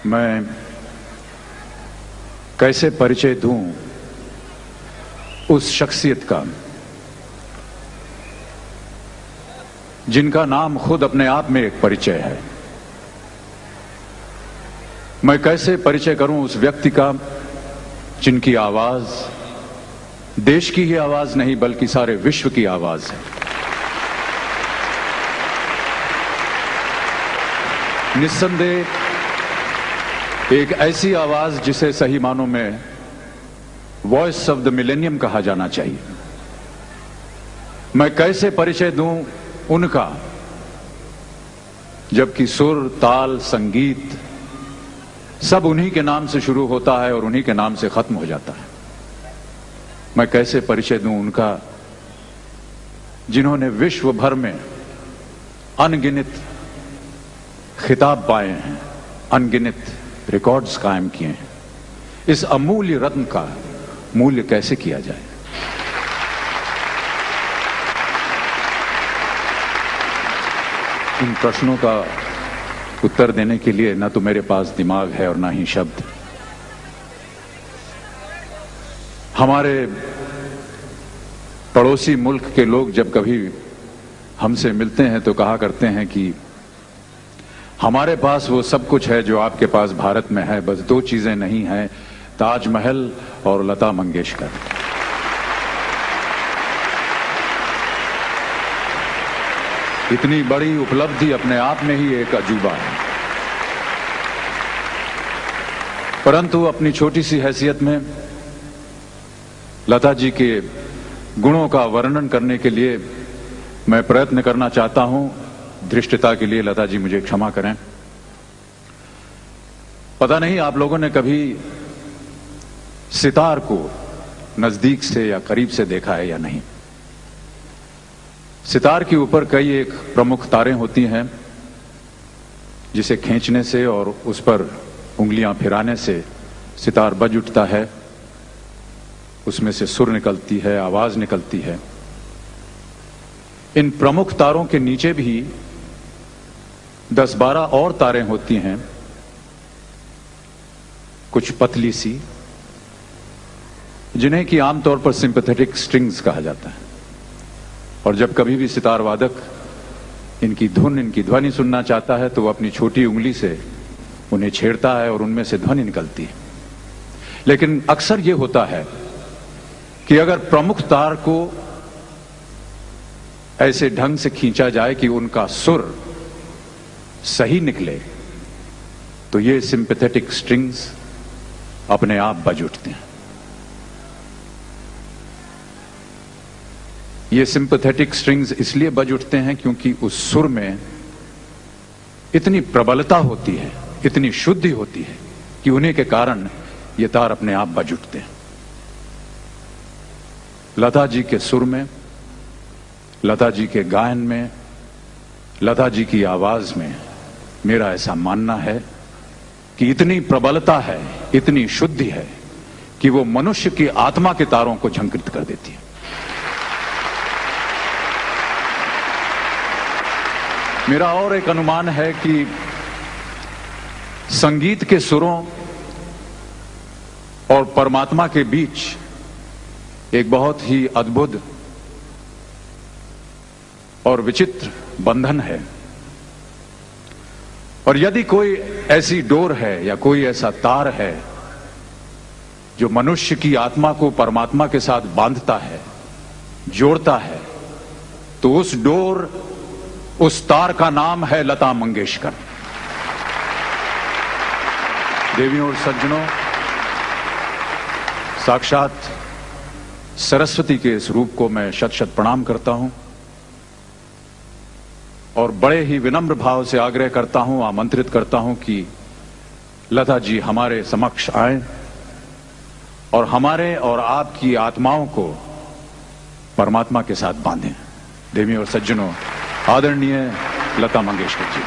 मैं कैसे परिचय दूं उस शख्सियत का जिनका नाम खुद अपने आप में एक परिचय है। मैं कैसे परिचय करूं उस व्यक्ति का जिनकी आवाज देश की ही आवाज नहीं बल्कि सारे विश्व की आवाज है। निस्संदेह एक ऐसी आवाज जिसे सही मानों में वॉइस ऑफ द मिलेनियम कहा जाना चाहिए। मैं कैसे परिचय दूं उनका जबकि सुर, ताल, संगीत सब उन्हीं के नाम से शुरू होता है और उन्हीं के नाम से खत्म हो जाता है। मैं कैसे परिचय दूं उनका जिन्होंने विश्व भर में अनगिनत खिताब पाए हैं, अनगिनत रिकॉर्ड्स कायम किए हैं। इस अमूल्य रत्न का मूल्य कैसे किया जाए? इन प्रश्नों का उत्तर देने के लिए न तो मेरे पास दिमाग है और ना ही शब्द। हमारे पड़ोसी मुल्क के लोग जब कभी हमसे मिलते हैं तो कहा करते हैं कि हमारे पास वो सब कुछ है जो आपके पास भारत में है, बस दो चीजें नहीं हैं, ताजमहल और लता मंगेशकर। इतनी बड़ी उपलब्धि अपने आप में ही एक अजूबा है। परंतु अपनी छोटी सी हैसियत में लता जी के गुणों का वर्णन करने के लिए मैं प्रयत्न करना चाहता हूं। धृष्टता के लिए लता जी मुझे क्षमा करें। पता नहीं आप लोगों ने कभी सितार को नजदीक से या करीब से देखा है या नहीं। सितार के ऊपर कई एक प्रमुख तारें होती हैं जिसे खींचने से और उस पर उंगलियां फिराने से सितार बज उठता है, उसमें से सुर निकलती है, आवाज निकलती है। इन प्रमुख तारों के नीचे भी 10-12 और तारें होती हैं, कुछ पतली सी, जिन्हें कि आमतौर पर सिंपैथेटिक स्ट्रिंग्स कहा जाता है। और जब कभी भी सितार वादक इनकी धुन, इनकी ध्वनि सुनना चाहता है तो वह अपनी छोटी उंगली से उन्हें छेड़ता है और उनमें से ध्वनि निकलती है। लेकिन अक्सर यह होता है कि अगर प्रमुख तार को ऐसे ढंग से खींचा जाए कि उनका सुर सही निकले तो ये सिंपैथेटिक स्ट्रिंग्स अपने आप बज उठते हैं। ये सिंपैथेटिक स्ट्रिंग्स इसलिए बज उठते हैं क्योंकि उस सुर में इतनी प्रबलता होती है, इतनी शुद्धि होती है कि उन्हीं के कारण ये तार अपने आप बज उठते हैं। लता जी के सुर में, लता जी के गायन में, लता जी की आवाज में मेरा ऐसा मानना है कि इतनी प्रबलता है, इतनी शुद्धि है कि वो मनुष्य की आत्मा के तारों को झंकृत कर देती है। मेरा और एक अनुमान है कि संगीत के सुरों और परमात्मा के बीच एक बहुत ही अद्भुत और विचित्र बंधन है। और यदि कोई ऐसी डोर है या कोई ऐसा तार है जो मनुष्य की आत्मा को परमात्मा के साथ बांधता है, जोड़ता है, तो उस डोर, उस तार का नाम है लता मंगेशकर। देवियों और सज्जनों, साक्षात सरस्वती के इस रूप को मैं शत शत प्रणाम करता हूं और बड़े ही विनम्र भाव से आग्रह करता हूं, आमंत्रित करता हूं कि लता जी हमारे समक्ष आए और हमारे और आपकी आत्माओं को परमात्मा के साथ बांधें। देवियों और सज्जनों, आदरणीय लता मंगेशकर जी।